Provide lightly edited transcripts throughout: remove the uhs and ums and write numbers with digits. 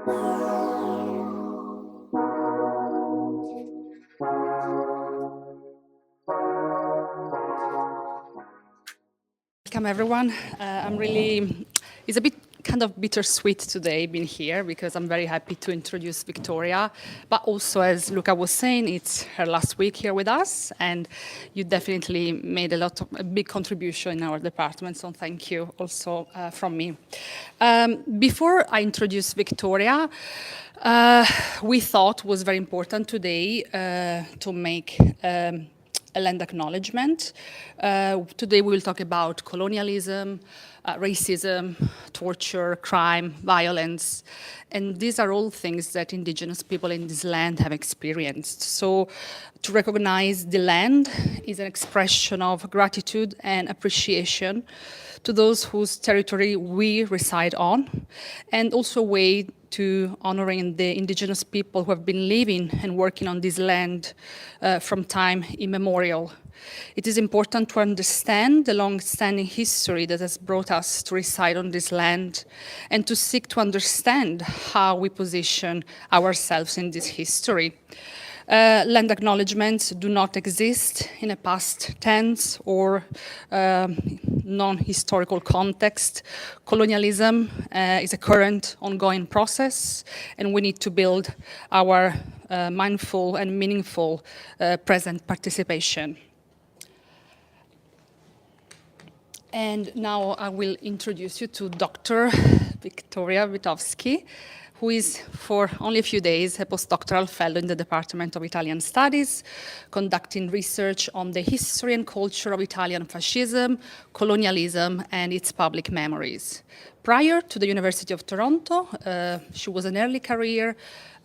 Welcome, everyone. It's a bit kind of bittersweet today being here because I'm very happy to introduce Victoria. But also, as Luca was saying, it's her last week here with us, and you definitely made a big contribution in our department, so thank you also from me. Before I introduce Victoria, we thought was very important today to make a land acknowledgement. Today we will talk about colonialism, racism, torture, crime, violence, and these are all things that indigenous people in this land have experienced. So to recognize the land is an expression of gratitude and appreciation to those whose territory we reside on, and also a way to honoring the indigenous people who have been living and working on this land from time immemorial. It is important to understand the long-standing history that has brought us to reside on this land and to seek to understand how we position ourselves in this history. Land acknowledgements do not exist in a past tense or non-historical context. Colonialism is a current ongoing process, and we need to build our mindful and meaningful present participation. And now I will introduce you to Dr. Victoria Witkowski, who is, for only a few days, a postdoctoral fellow in the Department of Italian Studies, conducting research on the history and culture of Italian fascism, colonialism, and its public memories. Prior to the University of Toronto, she was an early career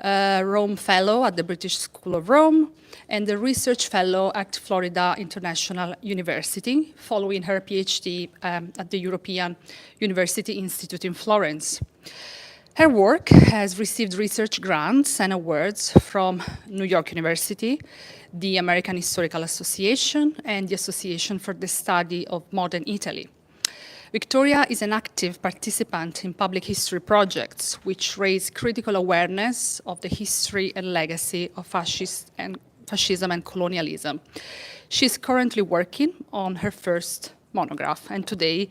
Rome Fellow at the British School of Rome and a research fellow at Florida International University, following her PhD at the European University Institute in Florence. Her work has received research grants and awards from New York University, the American Historical Association, and the Association for the Study of Modern Italy. Victoria is an active participant in public history projects which raise critical awareness of the history and legacy of fascism and colonialism. She's currently working on her first monograph, and today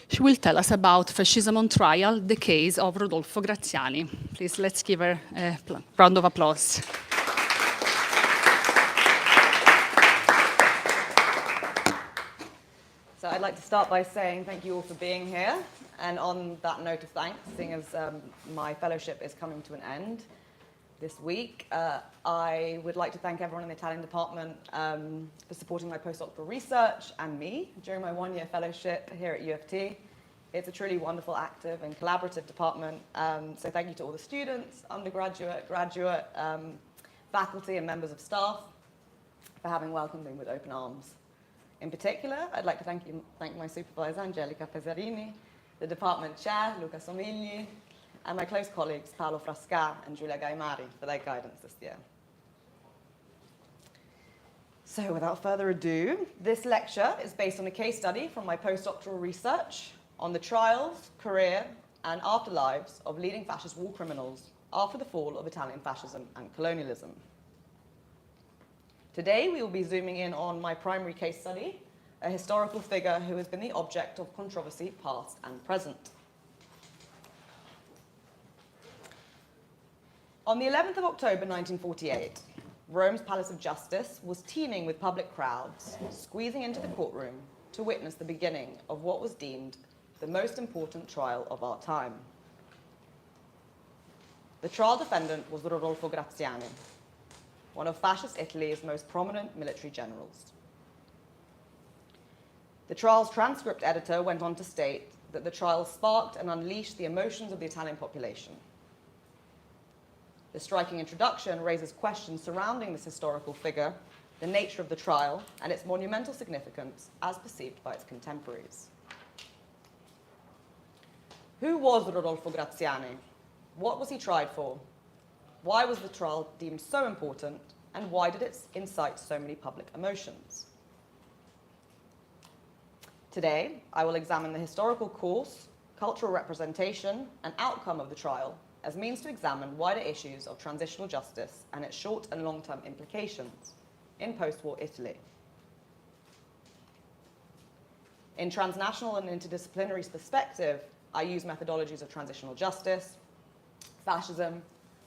she will tell us about Fascism on Trial, the case of Rodolfo Graziani. Please, let's give her a round of applause. So I'd like to start by saying thank you all for being here. And on that note of thanks, seeing as my fellowship is coming to an end this week, I would like to thank everyone in the Italian department for supporting my postdoctoral research and me during my one-year fellowship here at U of T. It's a truly wonderful, active, and collaborative department. So thank you to all the students, undergraduate, graduate, faculty, and members of staff for having welcomed me with open arms. In particular, I'd like to thank my supervisor, Angelica Pesarini, the department chair, Luca Somigli, and my close colleagues, Paolo Frasca and Giulia Gaimari, for their guidance this year. So without further ado, this lecture is based on a case study from my postdoctoral research on the trials, career, and afterlives of leading fascist war criminals after the fall of Italian fascism and colonialism. Today, we will be zooming in on my primary case study, a historical figure who has been the object of controversy past and present. On the 11th of October 1948, Rome's Palace of Justice was teeming with public crowds, squeezing into the courtroom to witness the beginning of what was deemed the most important trial of our time. The trial defendant was Rodolfo Graziani, one of fascist Italy's most prominent military generals. The trial's transcript editor went on to state that the trial sparked and unleashed the emotions of the Italian population. The striking introduction raises questions surrounding this historical figure, the nature of the trial, and its monumental significance as perceived by its contemporaries. Who was Rodolfo Graziani? What was he tried for? Why was the trial deemed so important, and why did it incite so many public emotions? Today, I will examine the historical course, cultural representation, and outcome of the trial, as means to examine wider issues of transitional justice and its short and long-term implications in post-war Italy. In transnational and interdisciplinary perspective, I use methodologies of transitional justice, fascism,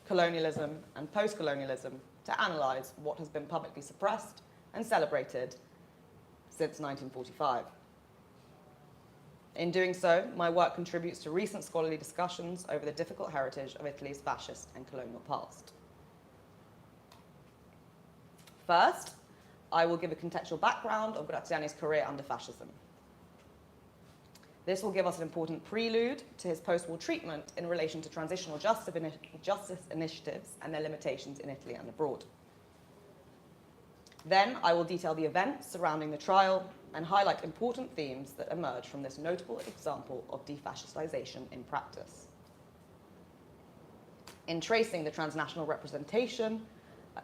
colonialism, and postcolonialism to analyze what has been publicly suppressed and celebrated since 1945. In doing so, my work contributes to recent scholarly discussions over the difficult heritage of Italy's fascist and colonial past. First, I will give a contextual background of Graziani's career under fascism. This will give us an important prelude to his post-war treatment in relation to transitional justice initiatives and their limitations in Italy and abroad. Then I will detail the events surrounding the trial and highlight important themes that emerge from this notable example of defascistisation in practice. In tracing the transnational representation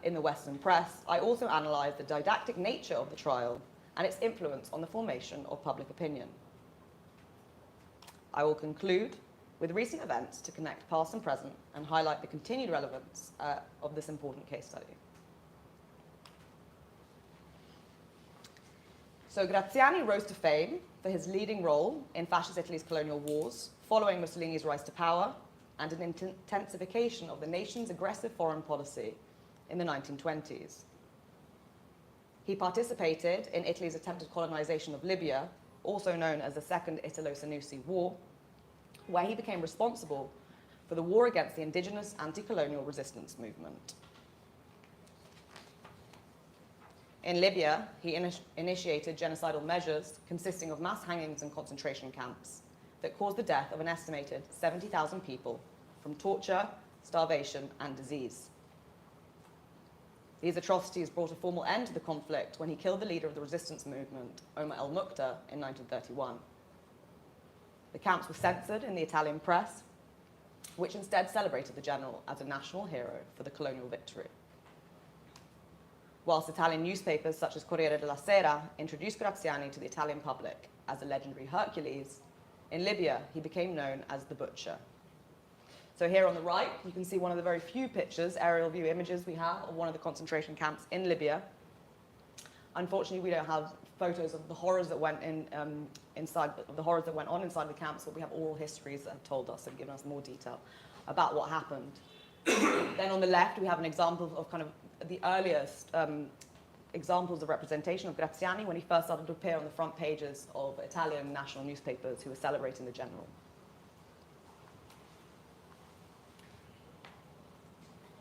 in the Western press, I also analyse the didactic nature of the trial and its influence on the formation of public opinion. I will conclude with recent events to connect past and present and highlight the continued relevance of this important case study. So Graziani rose to fame for his leading role in fascist Italy's colonial wars, following Mussolini's rise to power and an intensification of the nation's aggressive foreign policy in the 1920s. He participated in Italy's attempted colonization of Libya, also known as the Second Italo-Senussi War, where he became responsible for the war against the indigenous anti-colonial resistance movement. In Libya, he initiated genocidal measures consisting of mass hangings and concentration camps that caused the death of an estimated 70,000 people from torture, starvation, and disease. These atrocities brought a formal end to the conflict when he killed the leader of the resistance movement, Omar el-Mukhtar, in 1931. The camps were censored in the Italian press, which instead celebrated the general as a national hero for the colonial victory. Whilst Italian newspapers such as Corriere della Sera introduced Graziani to the Italian public as a legendary Hercules, in Libya he became known as the Butcher. So here on the right, you can see one of the very few pictures, aerial view images we have of one of the concentration camps in Libya. Unfortunately, we don't have photos of the horrors that went on inside the camps, but we have oral histories that have told us and given us more detail about what happened. Then on the left, we have an example of kind of the earliest examples of representation of Graziani when he first started to appear on the front pages of Italian national newspapers who were celebrating the general.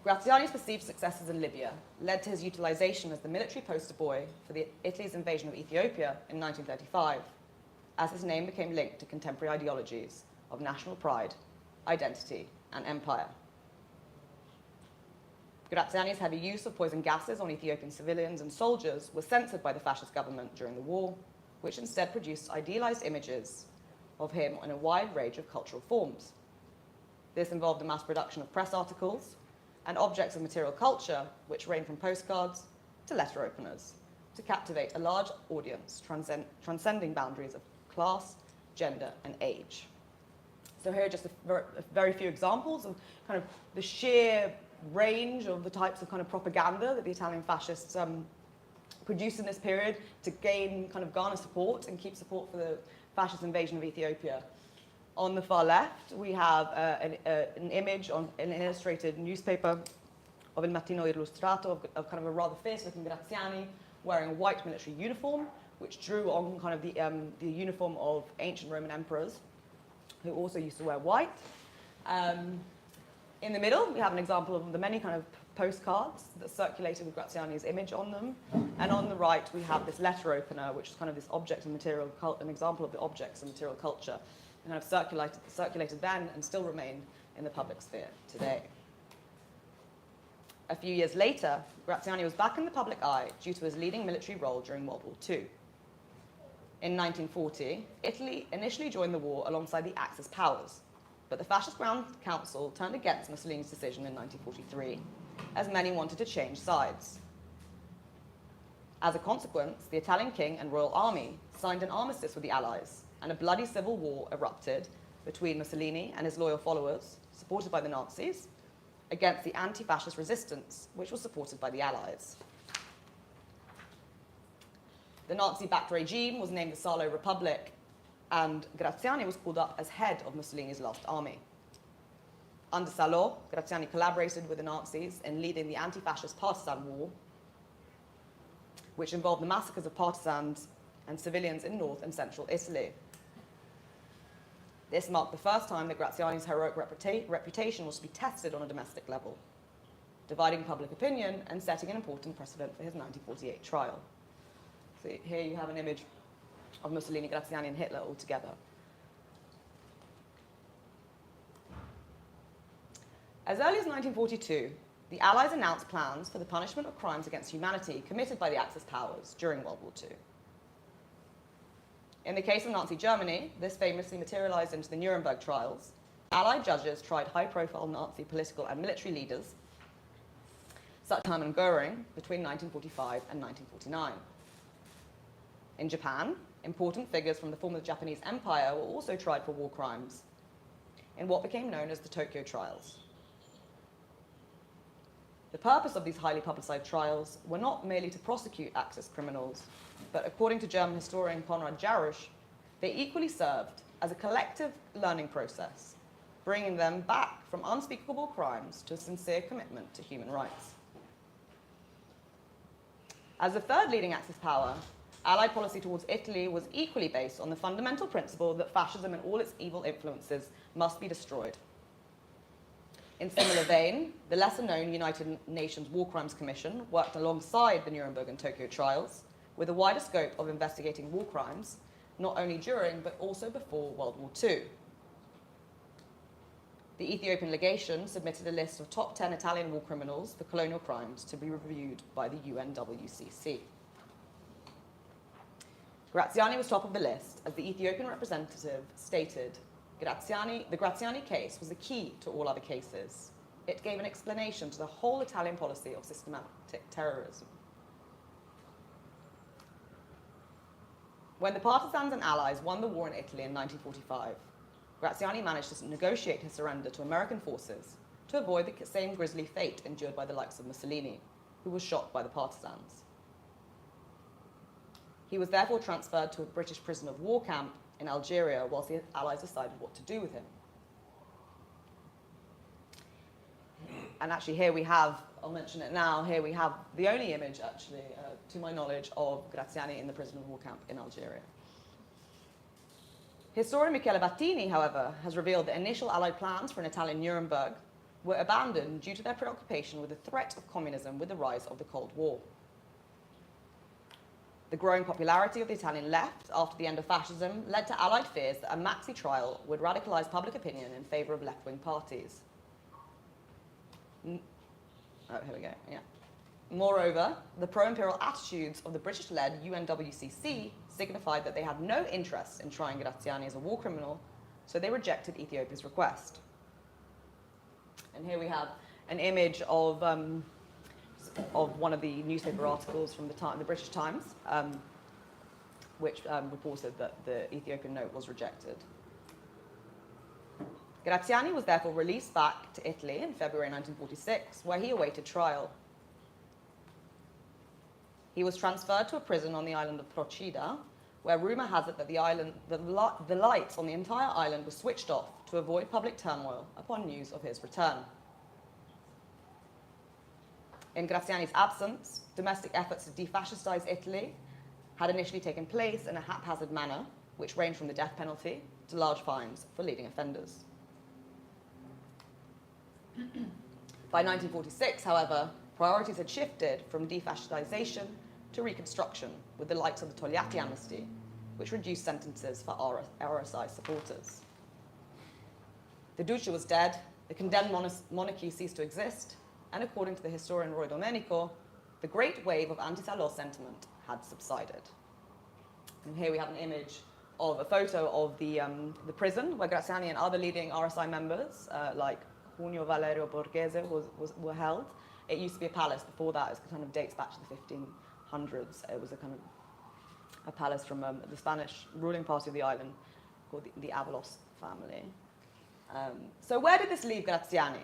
Graziani's perceived successes in Libya led to his utilization as the military poster boy for Italy's invasion of Ethiopia in 1935, as his name became linked to contemporary ideologies of national pride, identity, and empire. Graziani's heavy use of poison gases on Ethiopian civilians and soldiers was censored by the fascist government during the war, which instead produced idealized images of him in a wide range of cultural forms. This involved the mass production of press articles and objects of material culture, which range from postcards to letter openers, to captivate a large audience transcending boundaries of class, gender, and age. So here are just a very few examples of kind of the sheer range of the types of kind of propaganda that the Italian fascists produced in this period to garner support and keep support for the fascist invasion of Ethiopia. On the far left, we have an image on an illustrated newspaper of Il Mattino Illustrato of kind of a rather fierce-looking Graziani wearing a white military uniform, which drew on kind of the uniform of ancient Roman emperors, who also used to wear white. In the middle, we have an example of the many kind of postcards that circulated with Graziani's image on them. And on the right, we have this letter opener, which is kind of this object and material, an example of the objects and material culture, and kind of circulated then and still remain in the public sphere today. A few years later, Graziani was back in the public eye due to his leading military role during World War II. In 1940, Italy initially joined the war alongside the Axis powers, but the Fascist Ground Council turned against Mussolini's decision in 1943, as many wanted to change sides. As a consequence, the Italian king and royal army signed an armistice with the Allies, and a bloody civil war erupted between Mussolini and his loyal followers supported by the Nazis, against the anti-fascist resistance, which was supported by the Allies. The Nazi-backed regime was named the Salò Republic, and Graziani was called up as head of Mussolini's last army. Under Salò, Graziani collaborated with the Nazis in leading the anti-fascist partisan war, which involved the massacres of partisans and civilians in north and central Italy. This marked the first time that Graziani's heroic reputation was to be tested on a domestic level, dividing public opinion and setting an important precedent for his 1948 trial. So here you have an image of Mussolini, Graziani, and Hitler all together. As early as 1942, the Allies announced plans for the punishment of crimes against humanity committed by the Axis powers during World War II. In the case of Nazi Germany, this famously materialized into the Nuremberg Trials. Allied judges tried high-profile Nazi political and military leaders, such as Hermann Goering, between 1945 and 1949. In Japan, important figures from the former Japanese Empire were also tried for war crimes in what became known as the Tokyo Trials. The purpose of these highly publicized trials were not merely to prosecute Axis criminals, but according to German historian Konrad Jarusch, they equally served as a collective learning process, bringing them back from unspeakable crimes to a sincere commitment to human rights. As the third leading Axis power, Allied policy towards Italy was equally based on the fundamental principle that fascism and all its evil influences must be destroyed. In similar vein, the lesser-known United Nations War Crimes Commission worked alongside the Nuremberg and Tokyo trials with a wider scope of investigating war crimes, not only during but also before World War II. The Ethiopian legation submitted a list of top 10 Italian war criminals for colonial crimes to be reviewed by the UNWCC. Graziani was top of the list, as the Ethiopian representative stated, the Graziani case was the key to all other cases. It gave an explanation to the whole Italian policy of systematic terrorism. When the partisans and allies won the war in Italy in 1945, Graziani managed to negotiate his surrender to American forces to avoid the same grisly fate endured by the likes of Mussolini, who was shot by the partisans. He was therefore transferred to a British prisoner of war camp in Algeria whilst the Allies decided what to do with him. And actually here we have, I'll mention it now, here we have the only image actually, to my knowledge, of Graziani in the prisoner of war camp in Algeria. Historian Michele Battini, however, has revealed that initial Allied plans for an Italian Nuremberg were abandoned due to their preoccupation with the threat of communism with the rise of the Cold War. The growing popularity of the Italian left after the end of fascism led to Allied fears that a Maxi trial would radicalize public opinion in favor of left-wing parties. Here we go, yeah. Moreover, the pro-imperial attitudes of the British-led UNWCC signified that they had no interest in trying Graziani as a war criminal, so they rejected Ethiopia's request. And here we have an image of one of the newspaper articles from the British Times, which reported that the Ethiopian note was rejected. Graziani was therefore released back to Italy in February 1946, where he awaited trial. He was transferred to a prison on the island of Procida, where rumor has it that the lights on the entire island were switched off to avoid public turmoil upon news of his return. In Graziani's absence, domestic efforts to defascistize Italy had initially taken place in a haphazard manner, which ranged from the death penalty to large fines for leading offenders. By 1946, however, priorities had shifted from defascistisation to reconstruction, with the likes of the Togliatti amnesty, which reduced sentences for RSI supporters. The Duce was dead, the condemned monarchy ceased to exist, and according to the historian Roy Domenico, the great wave of anti-Salò sentiment had subsided. And here we have an image of a photo of the prison where Graziani and other leading RSI members, like Junio Valerio Borghese, were held. It used to be a palace. Before that, it kind of dates back to the 1500s. It was a kind of a palace from the Spanish ruling party of the island called the Avalos family. So where did this leave Graziani?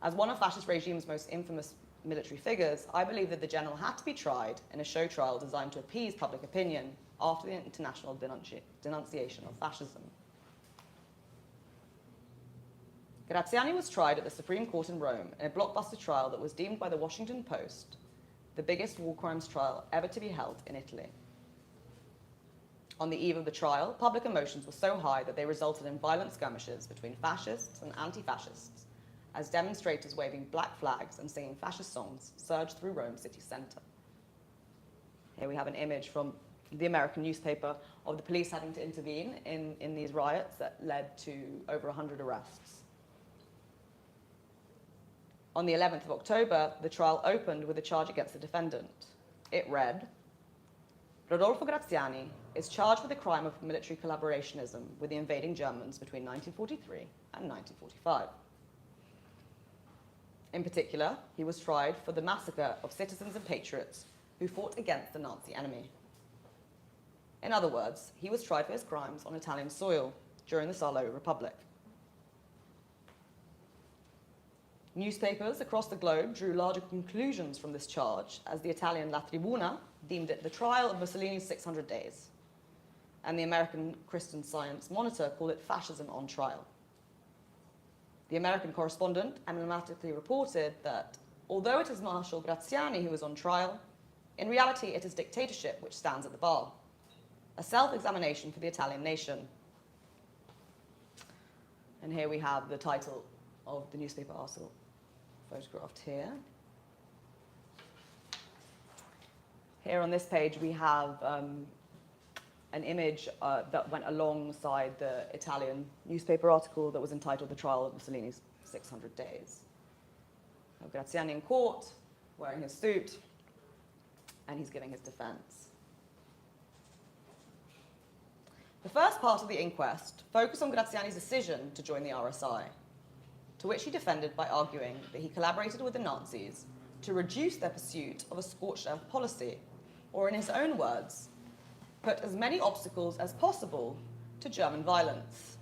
As one of fascist regime's most infamous military figures, I believe that the general had to be tried in a show trial designed to appease public opinion after the international denunciation of fascism. Graziani was tried at the Supreme Court in Rome in a blockbuster trial that was deemed by the Washington Post the biggest war crimes trial ever to be held in Italy. On the eve of the trial, public emotions were so high that they resulted in violent skirmishes between fascists and anti-fascists, as demonstrators waving black flags and singing fascist songs surged through Rome's city centre. Here we have an image from the American newspaper of the police having to intervene in these riots that led to over 100 arrests. On the 11th of October, the trial opened with a charge against the defendant. It read, Rodolfo Graziani is charged with the crime of military collaborationism with the invading Germans between 1943 and 1945. In particular, he was tried for the massacre of citizens and patriots who fought against the Nazi enemy. In other words, he was tried for his crimes on Italian soil during the Salò Republic. Newspapers across the globe drew larger conclusions from this charge, as the Italian La Tribuna deemed it the trial of Mussolini's 600 days, and the American Christian Science Monitor called it fascism on trial. The American correspondent emblematically reported that, although it is Marshal Graziani who is on trial, in reality it is dictatorship which stands at the bar, a self-examination for the Italian nation. And here we have the title of the newspaper article, photographed here. Here on this page we have an image that went alongside the Italian newspaper article that was entitled The Trial of Mussolini's 600 Days. Graziani in court, wearing his suit, and he's giving his defense. The first part of the inquest focused on Graziani's decision to join the RSI, to which he defended by arguing that he collaborated with the Nazis to reduce their pursuit of a scorched earth policy, or in his own words, put as many obstacles as possible to German violence.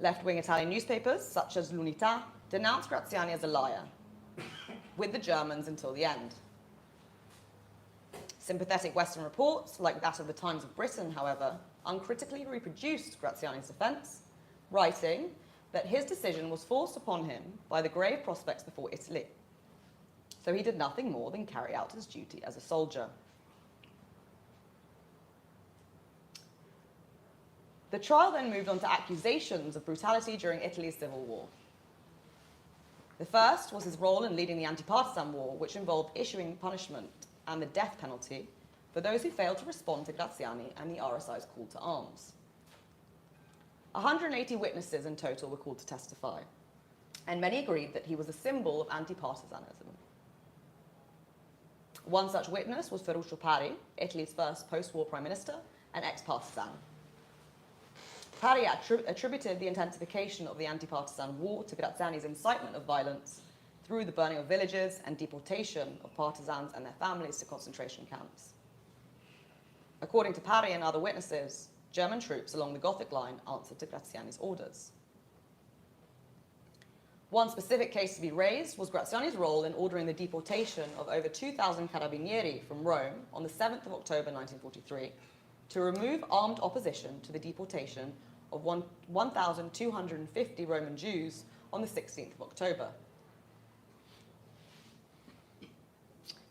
Left-wing Italian newspapers, such as l'Unità, denounced Graziani as a liar, with the Germans until the end. Sympathetic Western reports, like that of the Times of Britain, however, uncritically reproduced Graziani's defense, writing that his decision was forced upon him by the grave prospects before Italy. So he did nothing more than carry out his duty as a soldier. The trial then moved on to accusations of brutality during Italy's civil war. The first was his role in leading the anti-partisan war, which involved issuing punishment and the death penalty for those who failed to respond to Graziani and the RSI's call to arms. 180 witnesses in total were called to testify, and many agreed that he was a symbol of anti-partisanism. One such witness was Ferruccio Parri, Italy's first post-war prime minister and ex-partisan. Parri attributed the intensification of the anti-partisan war to Graziani's incitement of violence through the burning of villages and deportation of partisans and their families to concentration camps. According to Parri and other witnesses, German troops along the Gothic line answered to Graziani's orders. One specific case to be raised was Graziani's role in ordering the deportation of over 2,000 carabinieri from Rome on the 7th of October 1943 to remove armed opposition to the deportation of 1,250 Roman Jews on the 16th of October.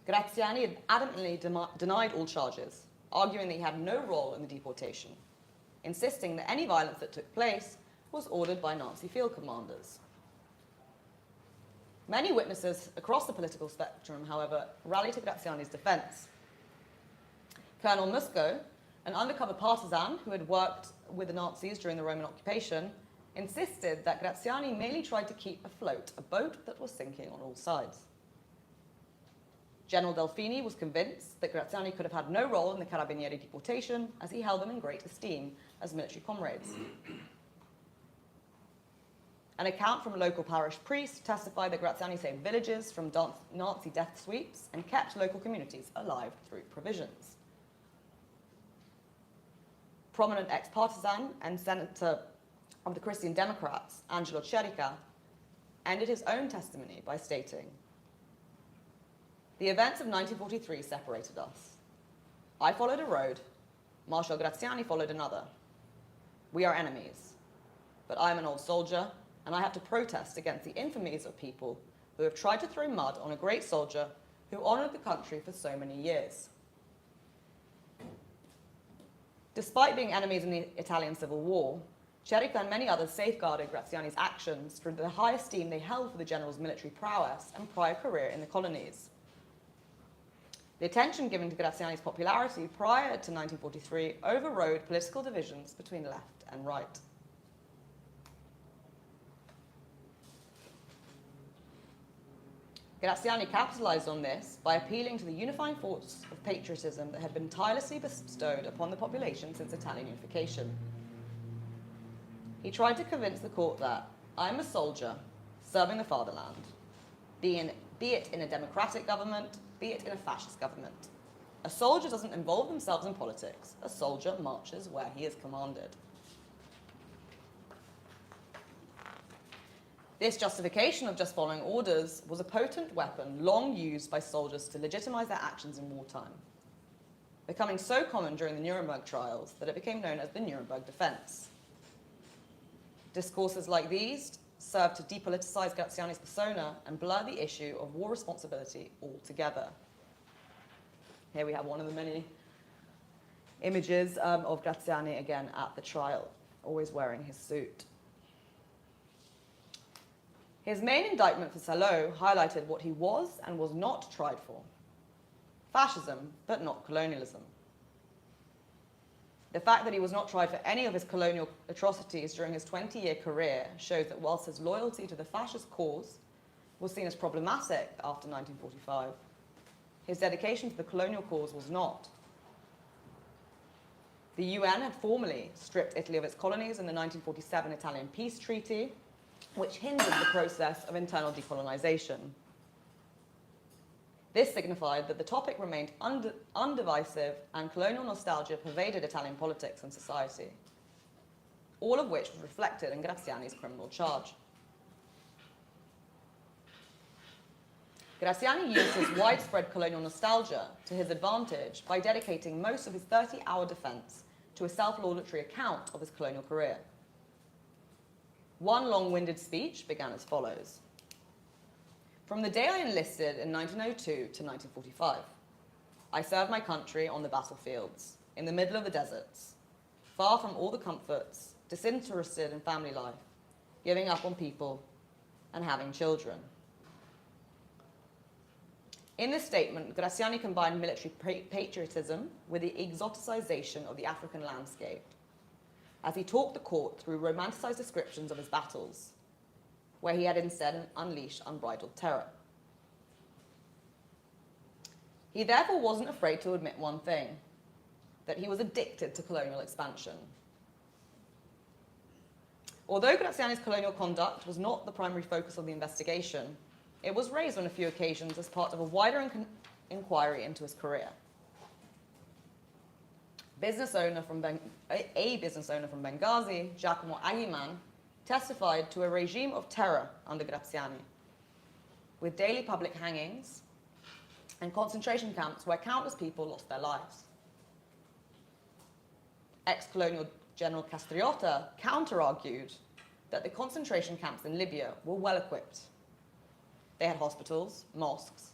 Graziani had adamantly denied all charges, arguing that he had no role in the deportation, insisting that any violence that took place was ordered by Nazi field commanders. Many witnesses across the political spectrum, however, rallied to Graziani's defense. Colonel Musco, an undercover partisan who had worked with the Nazis during the Roman occupation, insisted that Graziani merely tried to keep afloat a boat that was sinking on all sides. General Delfini was convinced that Graziani could have had no role in the Carabinieri deportation, as he held them in great esteem as military comrades. An account from a local parish priest testified that Graziani saved villages from Nazi death sweeps and kept local communities alive through provisions. prominent ex-partisan and senator of the Christian Democrats, Angelo Cerica, ended his own testimony by stating, "The events of 1943 separated us. I followed a road, Marshal Graziani followed another. We are enemies, but I am an old soldier, and I have to protest against the infamies of people who have tried to throw mud on a great soldier who honored the country for so many years." Despite being enemies in the Italian Civil War, Cerica and many others safeguarded Graziani's actions through the high esteem they held for the general's military prowess and prior career in the colonies. The attention given to Graziani's popularity prior to 1943 overrode political divisions between left and right. Graziani capitalized on this by appealing to the unifying force of patriotism that had been tirelessly bestowed upon the population since Italian unification. He tried to convince the court that, "I am a soldier serving the fatherland, be it in a democratic government, be it in a fascist government. A soldier doesn't involve themselves in politics. A soldier marches where he is commanded." This justification of just following orders was a potent weapon long used by soldiers to legitimize their actions in wartime, becoming so common during the Nuremberg Trials that it became known as the Nuremberg defense. Discourses like these served to depoliticize Graziani's persona and blur the issue of war responsibility altogether. Here we have one of the many images of Graziani again at the trial, always wearing his suit. His main indictment for Salò highlighted what he was and was not tried for: fascism, but not colonialism. The fact that he was not tried for any of his colonial atrocities during his 20-year career shows that whilst his loyalty to the fascist cause was seen as problematic after 1945, his dedication to the colonial cause was not. The UN had formally stripped Italy of its colonies in the 1947 Italian Peace Treaty, which hindered the process of internal decolonization. This signified that the topic remained undivisive and colonial nostalgia pervaded Italian politics and society, all of which was reflected in Graziani's criminal charge. Graziani used his widespread colonial nostalgia to his advantage by dedicating most of his 30-hour defense to a self-laudatory account of his colonial career. One long-winded speech began as follows. "From the day I enlisted in 1902 to 1945, I served my country on the battlefields, in the middle of the deserts, far from all the comforts, disinterested in family life, giving up on people, and having children." In this statement, Graziani combined military patriotism with the exoticization of the African landscape, as he talked the court through romanticized descriptions of his battles, where he had instead unleashed unbridled terror. He therefore wasn't afraid to admit one thing, that he was addicted to colonial expansion. Although Graziani's colonial conduct was not the primary focus of the investigation, it was raised on a few occasions as part of a wider inquiry into his career. A business owner from Benghazi, Giacomo Agiman, testified to a regime of terror under Graziani, with daily public hangings and concentration camps where countless people lost their lives. Ex-colonial General Castriota counter-argued that the concentration camps in Libya were well-equipped. They had hospitals, mosques.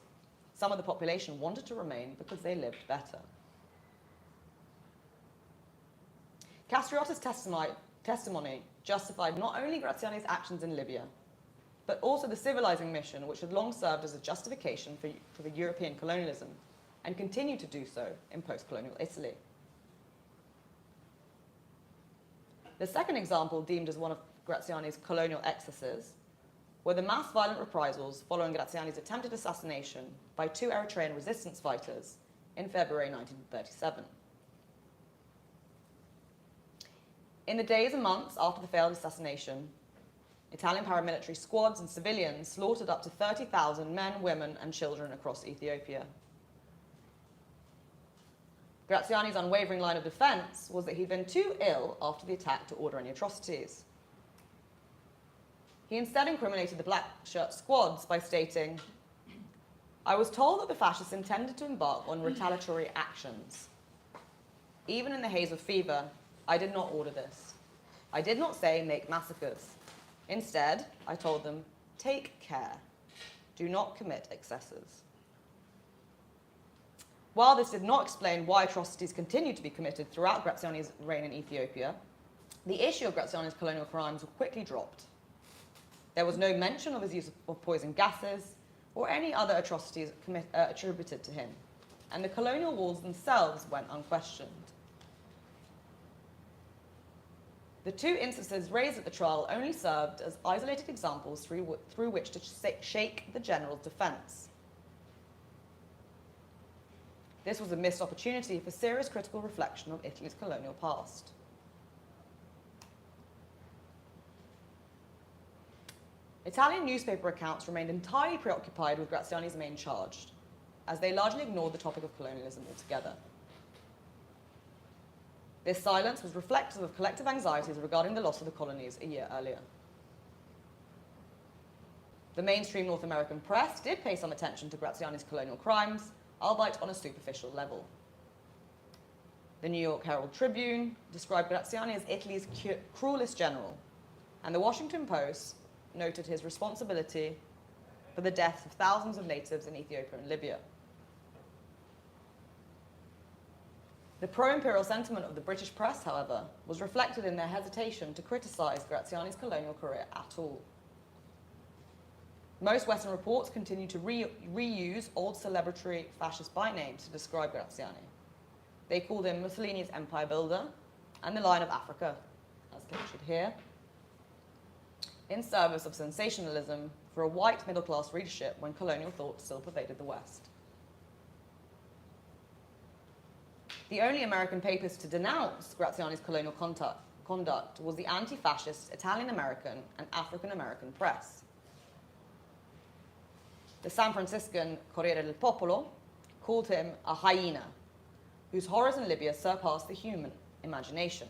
Some of the population wanted to remain because they lived better. Castriota's testimony justified not only Graziani's actions in Libya, but also the civilizing mission which had long served as a justification for the European colonialism and continued to do so in post-colonial Italy. The second example deemed as one of Graziani's colonial excesses were the mass violent reprisals following Graziani's attempted assassination by 2 Eritrean resistance fighters in February 1937. In the days and months after the failed assassination, Italian paramilitary squads and civilians slaughtered up to 30,000 men, women, and children across Ethiopia. Graziani's unwavering line of defense was that he'd been too ill after the attack to order any atrocities. He instead incriminated the black shirt squads by stating, "I was told that the fascists intended to embark on retaliatory actions. Even in the haze of fever, I did not order this. I did not say make massacres. Instead, I told them, take care. Do not commit excesses." While this did not explain why atrocities continued to be committed throughout Graziani's reign in Ethiopia, the issue of Graziani's colonial crimes quickly dropped. There was no mention of his use of poison gases or any other atrocities attributed to him, and the colonial wars themselves went unquestioned. The two instances raised at the trial only served as isolated examples through which to shake the general's defense. This was a missed opportunity for serious critical reflection of Italy's colonial past. Italian newspaper accounts remained entirely preoccupied with Graziani's main charge, as they largely ignored the topic of colonialism altogether. This silence was reflective of collective anxieties regarding the loss of the colonies a year earlier. The mainstream North American press did pay some attention to Graziani's colonial crimes, albeit on a superficial level. The New York Herald Tribune described Graziani as Italy's cruelest general, and the Washington Post noted his responsibility for the deaths of thousands of natives in Ethiopia and Libya. The pro-imperial sentiment of the British press, however, was reflected in their hesitation to criticize Graziani's colonial career at all. Most Western reports continue to reuse old celebratory fascist bynames to describe Graziani. They called him Mussolini's empire builder and the Lion of Africa, as pictured here, in service of sensationalism for a white middle-class readership when colonial thought still pervaded the West. The only American papers to denounce Graziani's colonial conduct was the anti-fascist Italian-American and African-American press. The San Franciscan Corriere del Popolo called him a hyena, whose horrors in Libya surpassed the human imagination.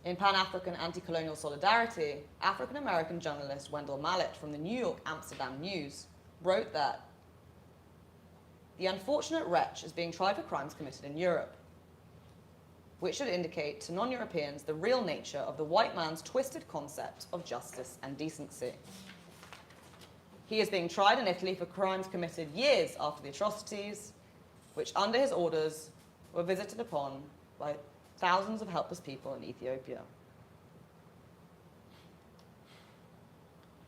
In Pan-African anti-colonial solidarity, African-American journalist Wendell Mallet from the New York Amsterdam News wrote that the unfortunate wretch is being tried for crimes committed in Europe, which should indicate to non-Europeans the real nature of the white man's twisted concept of justice and decency. He is being tried in Italy for crimes committed years after the atrocities, which under his orders were visited upon by thousands of helpless people in Ethiopia.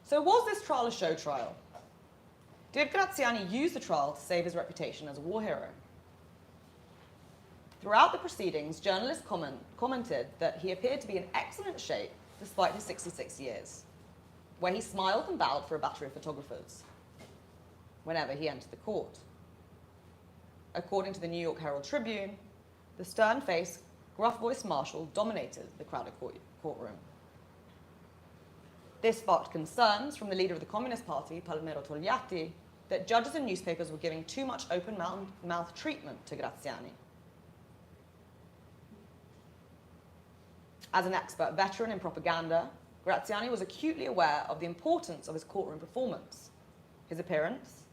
So was this trial a show trial? Did Graziani use the trial to save his reputation as a war hero? Throughout the proceedings, journalists commented that he appeared to be in excellent shape despite his 66 years, where he smiled and bowed for a battery of photographers whenever he entered the court. According to the New York Herald Tribune, the stern-faced, gruff-voiced marshal dominated the crowded courtroom. This sparked concerns from the leader of the Communist Party, Palmiro Togliatti, that judges and newspapers were giving too much open-mouth treatment to Graziani. As an expert veteran in propaganda, Graziani was acutely aware of the importance of his courtroom performance, his appearance,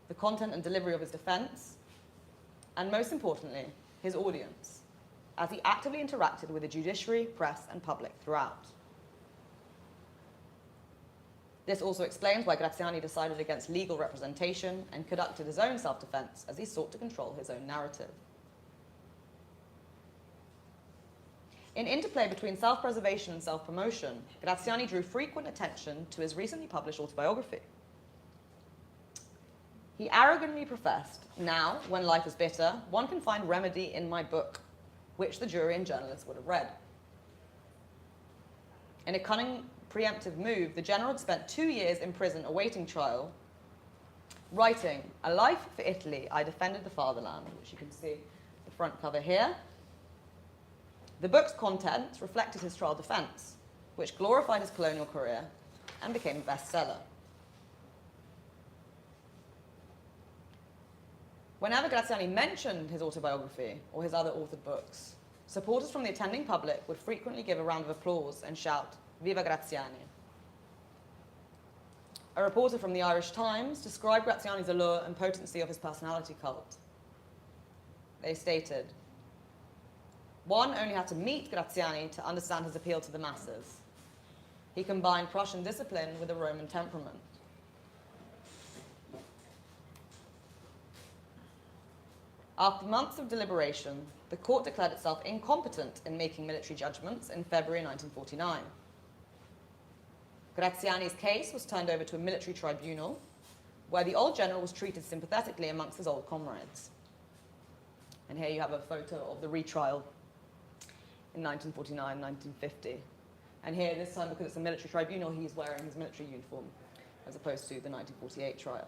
the content and delivery of his defense, and most importantly, his audience, as he actively interacted with the judiciary, press, and public throughout. This also explains why Graziani decided against legal representation and conducted his own self-defense as he sought to control his own narrative. In interplay between self-preservation and self-promotion, Graziani drew frequent attention to his recently published autobiography. He arrogantly professed, "Now, when life is bitter, one can find remedy in my book," which the jury and journalists would have read. In a cunning, preemptive move, the general had spent 2 years in prison awaiting trial, writing, "A life for Italy, I defended the fatherland," which you can see the front cover here. The book's contents reflected his trial defense, which glorified his colonial career and became a bestseller. Whenever Graziani mentioned his autobiography or his other authored books, supporters from the attending public would frequently give a round of applause and shout, "Viva Graziani." A reporter from the Irish Times described Graziani's allure and potency of his personality cult. They stated, "One only had to meet Graziani to understand his appeal to the masses. He combined Prussian discipline with a Roman temperament. After months of deliberation, the court declared itself incompetent in making military judgments in February 1949. Graziani's case was turned over to a military tribunal, where the old general was treated sympathetically amongst his old comrades." And here you have a photo of the retrial in 1949, 1950. And here, this time, because it's a military tribunal, he's wearing his military uniform, as opposed to the 1948 trial.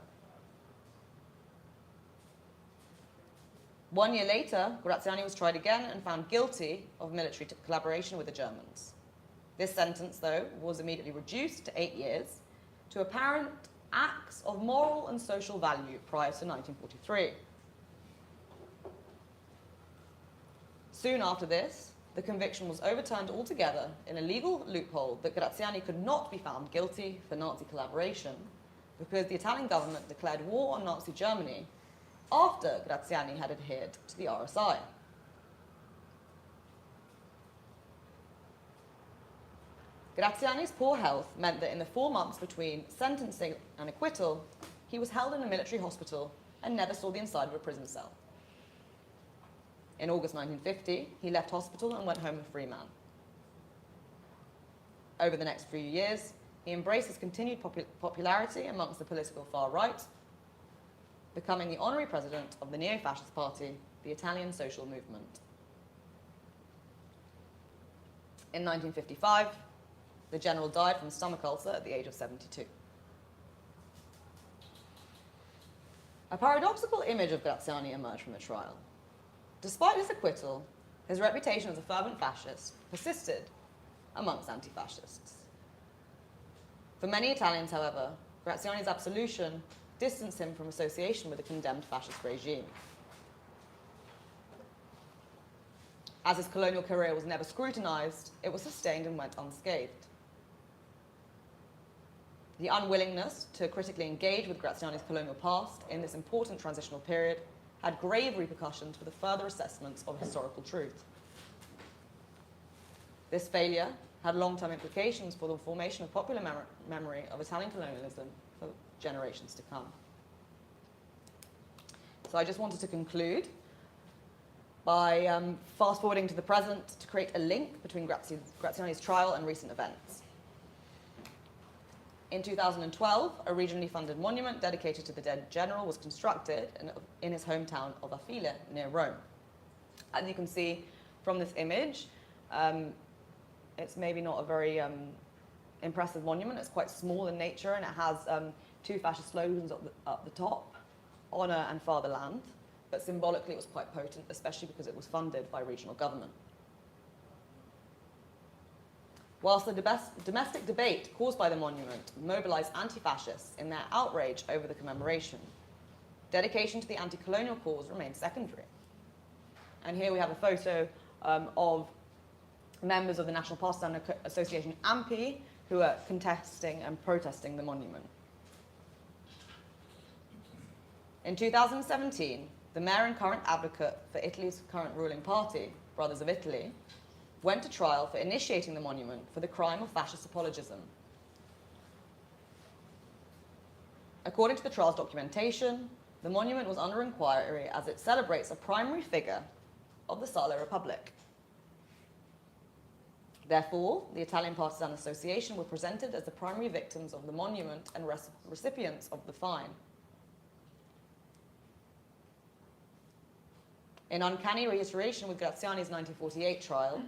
1 year later, Graziani was tried again and found guilty of military collaboration with the Germans. This sentence, though, was immediately reduced to 8 years to apparent acts of moral and social value prior to 1943. Soon after this, the conviction was overturned altogether in a legal loophole that Graziani could not be found guilty for Nazi collaboration because the Italian government declared war on Nazi Germany after Graziani had adhered to the RSI. Graziani's poor health meant that in the 4 months between sentencing and acquittal, he was held in a military hospital and never saw the inside of a prison cell. In August 1950, he left hospital and went home a free man. Over the next few years, he embraced his continued popularity amongst the political far right, becoming the honorary president of the neo-fascist party, the Italian Social Movement. In 1955, the general died from a stomach ulcer at the age of 72. A paradoxical image of Graziani emerged from the trial. Despite his acquittal, his reputation as a fervent fascist persisted amongst anti-fascists. For many Italians, however, Graziani's absolution distanced him from association with the condemned fascist regime. As his colonial career was never scrutinized, it was sustained and went unscathed. The unwillingness to critically engage with Graziani's colonial past in this important transitional period had grave repercussions for the further assessments of historical truth. This failure had long-term implications for the formation of popular memory of Italian colonialism for generations to come. So I just wanted to conclude by fast-forwarding to the present to create a link between Graziani's trial and recent events. In 2012, a regionally funded monument dedicated to the dead general was constructed in his hometown of Affile, near Rome. As you can see from this image, it's maybe not a very impressive monument. It's quite small in nature, and it has 2 fascist slogans up the top, "Honor" and "Fatherland," but symbolically it was quite potent, especially because it was funded by regional government. Whilst the domestic debate caused by the monument mobilized anti-fascists in their outrage over the commemoration, dedication to the anti-colonial cause remained secondary. And here we have a photo of members of the National Pastime Association, AMPI, who are contesting and protesting the monument. In 2017, the mayor and current advocate for Italy's current ruling party, Brothers of Italy, went to trial for initiating the monument for the crime of fascist apologism. According to the trial's documentation, the monument was under inquiry as it celebrates a primary figure of the Salò Republic. Therefore, the Italian Partisan Association were presented as the primary victims of the monument and recipients of the fine. In uncanny reiteration with Graziani's 1948 trial,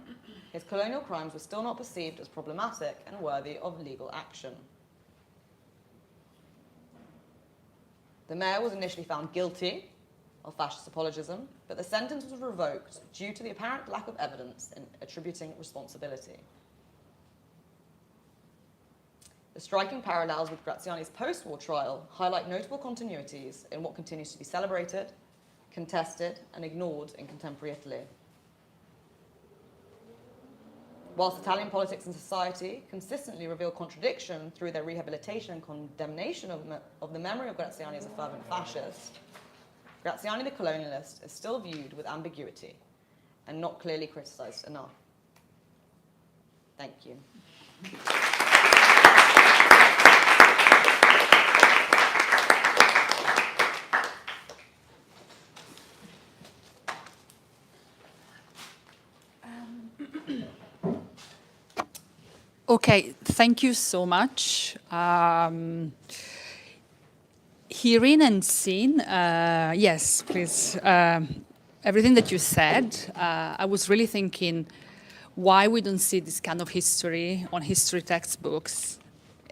his colonial crimes were still not perceived as problematic and worthy of legal action. The mayor was initially found guilty of fascist apologism, but the sentence was revoked due to the apparent lack of evidence in attributing responsibility. The striking parallels with Graziani's post-war trial highlight notable continuities in what continues to be celebrated contested, and ignored in contemporary Italy. Whilst Italian politics and society consistently reveal contradiction through their rehabilitation and condemnation of the memory of Graziani as a fervent fascist, Graziani the colonialist is still viewed with ambiguity and not clearly criticized enough. Thank you. Okay, thank you so much. Hearing and seeing, yes, please. Everything that you said, I was really thinking why we don't see this kind of history on history textbooks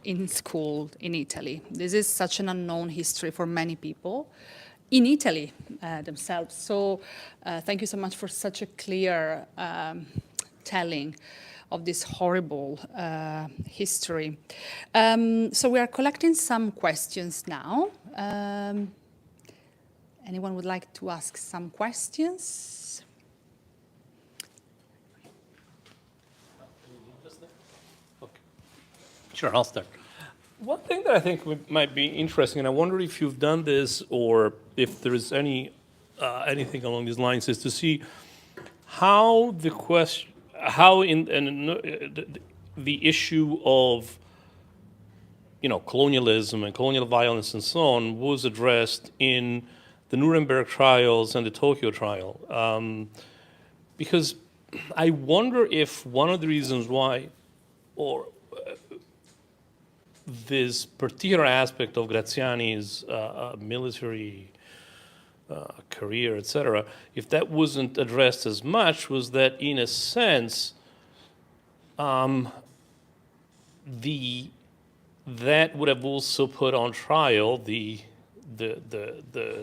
in school in Italy. This is such an unknown history for many people in Italy themselves. So thank you so much for such a clear telling of this horrible history. So we are collecting some questions now. Anyone would like to ask some questions? Okay. Sure, I'll start. One thing that I think might be interesting, and I wonder if you've done this or if there is anything along these lines, is to see how the question, how the issue of colonialism and colonial violence and so on was addressed in the Nuremberg Trials and the Tokyo trial. Because I wonder if one of the reasons why, or this particular aspect of Graziani's military career, etc., if that wasn't addressed as much, was that in a sense, that would have also put on trial the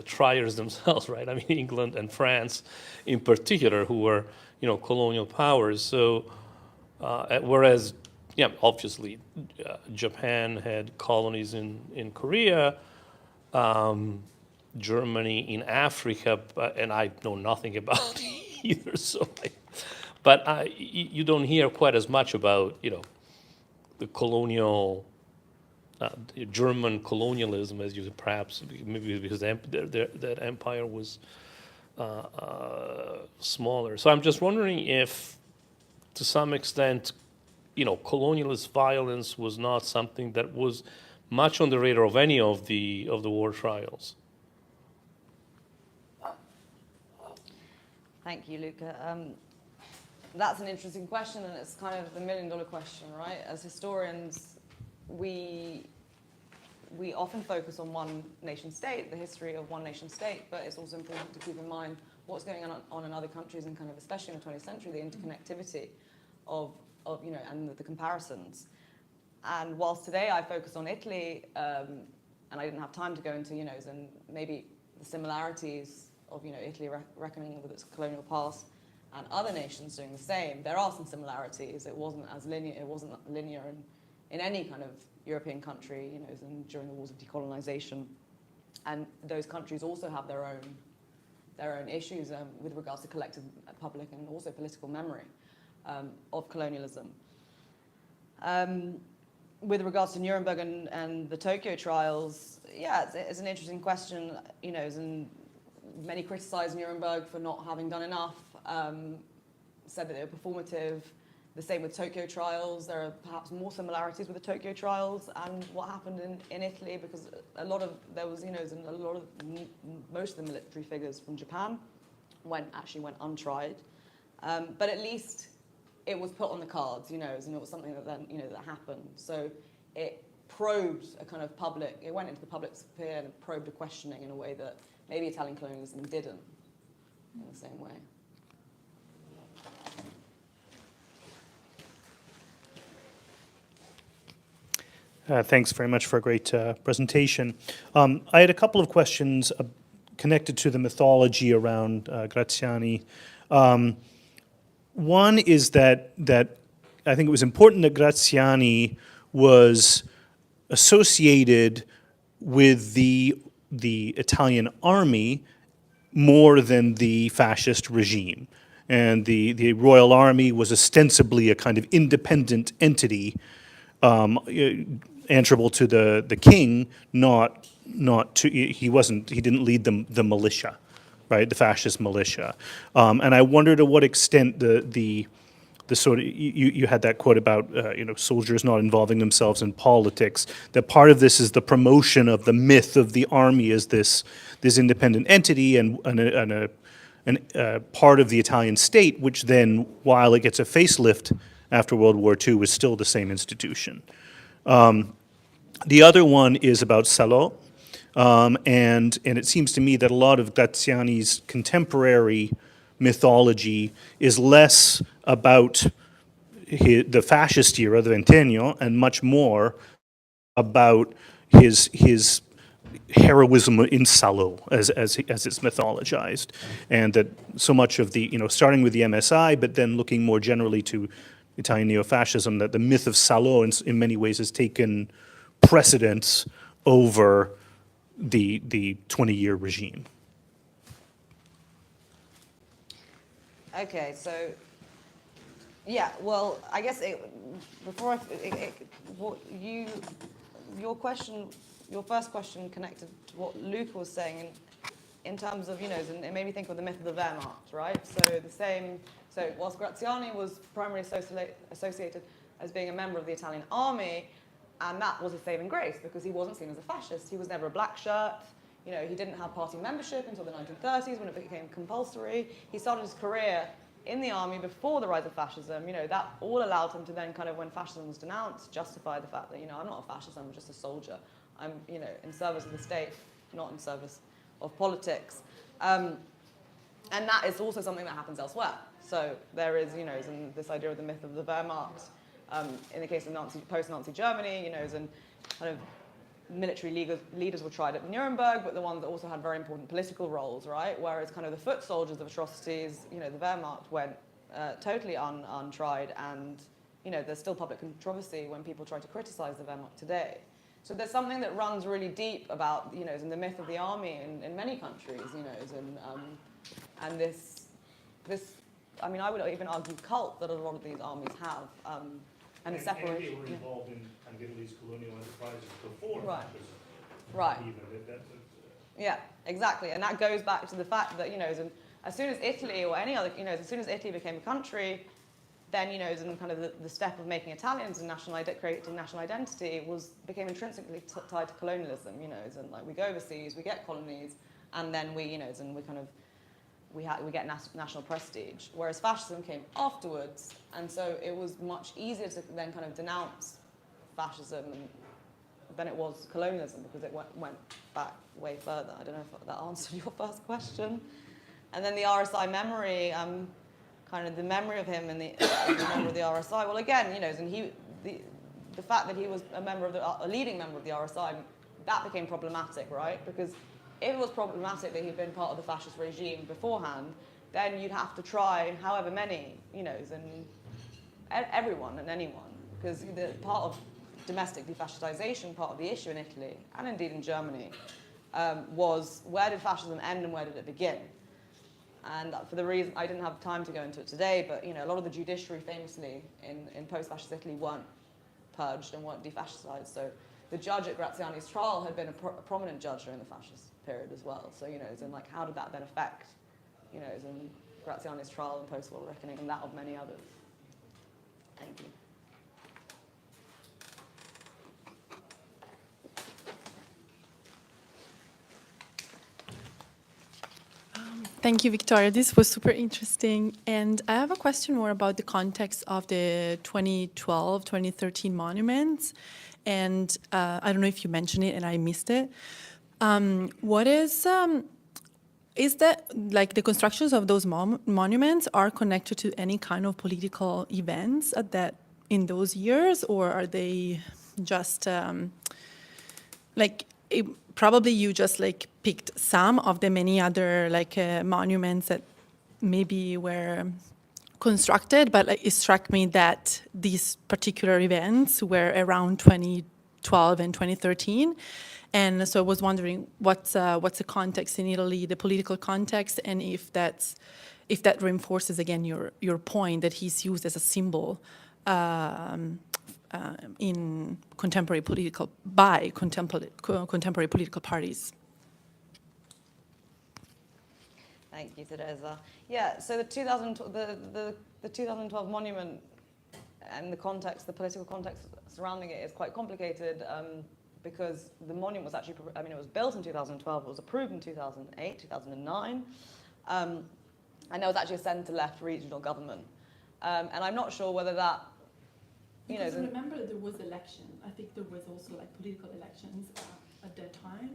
triers themselves, right? I mean, England and France, in particular, who were colonial powers. So, whereas, yeah, obviously, Japan had colonies in Korea, Germany in Africa, and I know nothing about either. So, but you don't hear quite as much about the colonial. German colonialism, as you perhaps, maybe because that empire was smaller. So I'm just wondering if, to some extent, colonialist violence was not something that was much on the radar of any of the war trials. Thank you, Luca. That's an interesting question, and it's kind of the million-dollar question, right? As historians, we often focus on one nation state, the history of one nation state, but it's also important to keep in mind what's going on in other countries, and kind of especially in the 20th century, the interconnectivity of and the comparisons. And whilst today I focus on Italy, and I didn't have time to go into and maybe the similarities of Italy reckoning with its colonial past and other nations doing the same, there are some similarities. It wasn't as linear. It wasn't linear in any kind of European country, during the wars of decolonization, and those countries also have their own issues with regards to collective public and also political memory of colonialism. With regards to Nuremberg and the Tokyo trials, yeah, it's an interesting question. And many criticized Nuremberg for not having done enough, said that they were performative. The same with Tokyo trials. There are perhaps more similarities with the Tokyo trials and what happened in Italy, because most of the military figures from Japan went untried. But at least it was put on the cards, and it was something that then, that happened. So it probed a kind of public, it went into the public sphere and probed a questioning in a way that maybe Italian colonialism didn't in the same way. Thanks very much for a great presentation. I had a couple of questions connected to the mythology around Graziani. One is that I think it was important that Graziani was associated with the Italian army more than the fascist regime. And the Royal Army was ostensibly a kind of independent entity answerable to the king, not to, he didn't lead the militia, right, the fascist militia. And I wonder to what extent the sort of, you had that quote about, soldiers not involving themselves in politics, that part of this is the promotion of the myth of the army as this independent entity and part of the Italian state, which then, while it gets a facelift after World War II, was still the same institution. The other one is about Salò, and it seems to me that a lot of Graziani's contemporary mythology is less about the fascist era, the Ventennio, and much more about his heroism in Salò, as it's mythologized, and that so much of the, starting with the MSI, but then looking more generally to Italian neo-fascism, that the myth of Salò in many ways has taken precedence over the 20-year regime. Okay, so, yeah, well, I guess your first question connected to what Luca was saying in terms of, and it made me think of the myth of the Wehrmacht, right? So whilst Graziani was primarily associated as being a member of the Italian army, and that was his saving grace because he wasn't seen as a fascist. He was never a black shirt. He didn't have party membership until the 1930s when it became compulsory. He started his career in the army before the rise of fascism. That all allowed him to then kind of, when fascism was denounced, justify the fact that, I'm not a fascist, I'm just a soldier. I'm, in service of the state, not in service of politics. And that is also something that happens elsewhere. So there is, this idea of the myth of the Wehrmacht. In the case of post-Nazi Germany, and kind of military leaders were tried at Nuremberg, but the ones that also had very important political roles, right? Whereas kind of the foot soldiers of atrocities, the Wehrmacht went totally untried, and there's still public controversy when people try to criticize the Wehrmacht today. So there's something that runs really deep about, in the myth of the army in many countries, and this, I mean, I would even argue cult that a lot of these armies have, and the separation. And they were involved in kind of Italy's colonial enterprises before. Right. Right. Yeah, exactly, and that goes back to the fact that, as soon as Italy or any other, as soon as Italy became a country, then, and kind of the step of making Italians and creating national identity became intrinsically tied to colonialism, and like we go overseas, we get colonies, and then we, and we kind of, we get national prestige. Whereas fascism came afterwards, and so it was much easier to then kind of denounce fascism than it was colonialism, because it went back way further. I don't know if that answered your first question. And then the RSI memory, kind of the memory of him and the member of the RSI. Well, again, and the fact that he was a leading member of the RSI, that became problematic, right? Because if it was problematic that he'd been part of the fascist regime beforehand, then you'd have to try however many, and everyone and anyone, because the part of domestic defascistisation, part of the issue in Italy, and indeed in Germany, was where did fascism end and where did it begin? And for the reason, I didn't have time to go into it today, but a lot of the judiciary famously in post-fascist Italy weren't purged and weren't defascised. So the judge at Graziani's trial had been a prominent judge during the fascist period as well. So, and like, how did that then affect, in Graziani's trial and post-war reckoning, and that of many others? Thank you. Thank you, Victoria. This was super interesting. And I have a question more about the context of the 2012, 2013 monuments. And I don't know if you mentioned it and I missed it. What is that, like, the constructions of those monuments are connected to any kind of political events in those years, or are they just probably you just picked some of the many other monuments that maybe were constructed, but it struck me that these particular events were around 2012, 2012 and 2013. And so I was wondering what's the context in Italy, the political context, and if that reinforces again your point that he's used as a symbol in contemporary political parties. Thank you, Teresa. Yeah, so the 2012 monument and the context, the political context surrounding it is quite complicated because the monument was actually, it was built in 2012, it was approved in 2008, 2009, and there was actually a centre-left regional government. And I'm not sure whether that, Because I remember there was election. I think there was also like political elections at that time,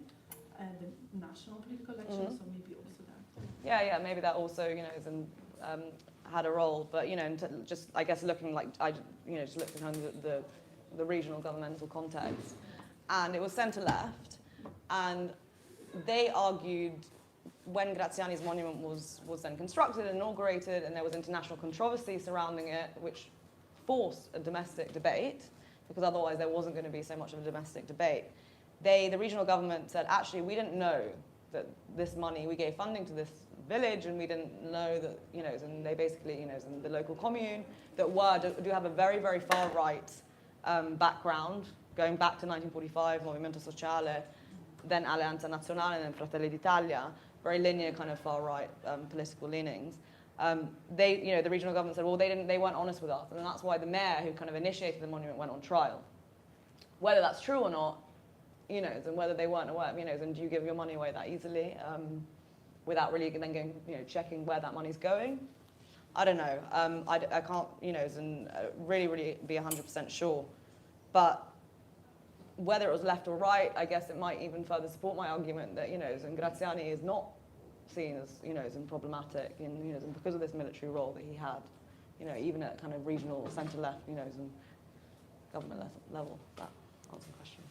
the national political elections, so maybe also that. Yeah, maybe that also, had a role. But, just, I guess, looking like, just looking at the regional governmental context. And it was centre-left. And they argued, when Graziani's monument was then constructed and inaugurated, and there was international controversy surrounding it, which forced a domestic debate, because otherwise there wasn't going to be so much of a domestic debate. The regional government said, actually, we didn't know that this money, we gave funding to this village, and we didn't know that, and they basically, in the local commune, that do have a very, very far right background, going back to 1945, Movimento Sociale, then Alleanza Nazionale, and then Fratelli d'Italia, very linear kind of far right political leanings. The regional government said, well, they weren't honest with us, and that's why the mayor who kind of initiated the monument went on trial. Whether that's true or not, and whether they weren't aware, and do you give your money away that easily without really then going, checking where that money's going? I don't know. I can't, really be 100% sure. But whether it was left or right, I guess it might even further support my argument that, Graziani is not seen as, problematic, because of this military role that he had, even at kind of regional centre-left, and government level. That answers the question.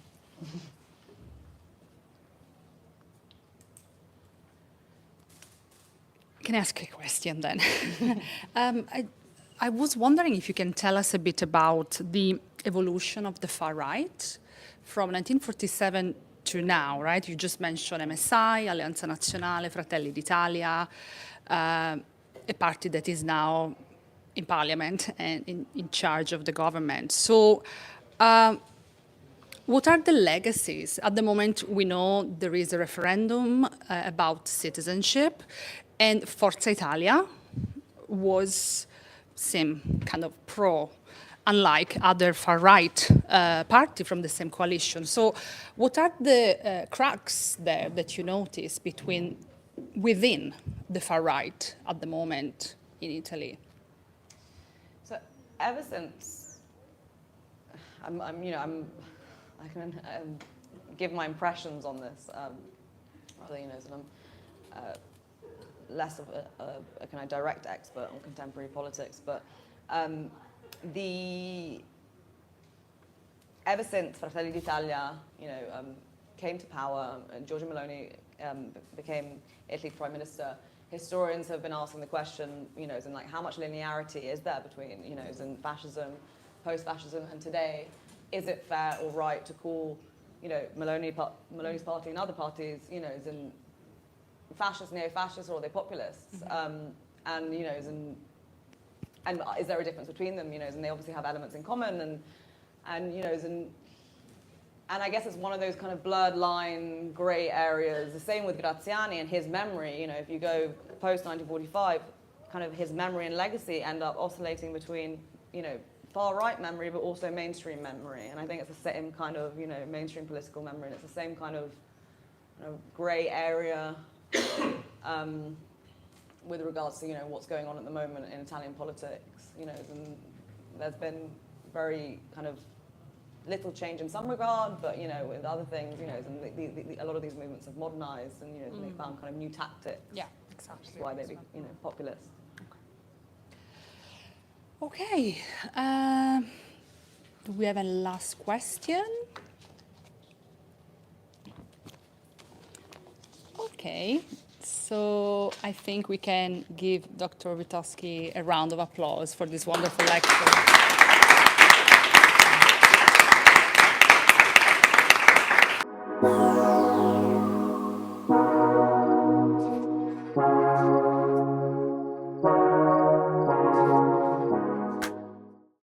Can I ask a question then? I was wondering if you can tell us a bit about the evolution of the far right from 1947 to now, right? You just mentioned MSI, Alleanza Nazionale, Fratelli d'Italia, a party that is now in parliament and in charge of the government. So what are the legacies? At the moment, we know there is a referendum about citizenship, and Forza Italia was same kind of pro, unlike other far-right party from the same coalition. So what are the cracks there that you notice within the far-right at the moment in Italy? So ever since, I can give my impressions on this, I'm less of a kind of direct expert on contemporary politics, but ever since Fratelli d'Italia, came to power, and Giorgia Meloni became Italy's prime minister, historians have been asking the question, how much linearity is there between, fascism, post-fascism, and today? Is it fair or right to call, Meloni's party and other parties, fascist, neo-fascist, or are they populists? And is there a difference between them? And they obviously have elements in common, and I guess it's one of those kind of blurred line, grey areas. The same with Graziani and his memory. If you go post 1945, kind of his memory and legacy end up oscillating between, far right memory, but also mainstream memory. And I think it's the same kind of, mainstream political memory, and it's the same kind of grey area. With regards to what's going on at the moment in Italian politics, and there's been very kind of little change in some regard, but with other things, and a lot of these movements have modernized, and they found kind of new tactics. Yeah, exactly. Which is why they be populist. Okay. Do we have a last question? Okay. So I think we can give Dr. Witkowski a round of applause for this wonderful lecture.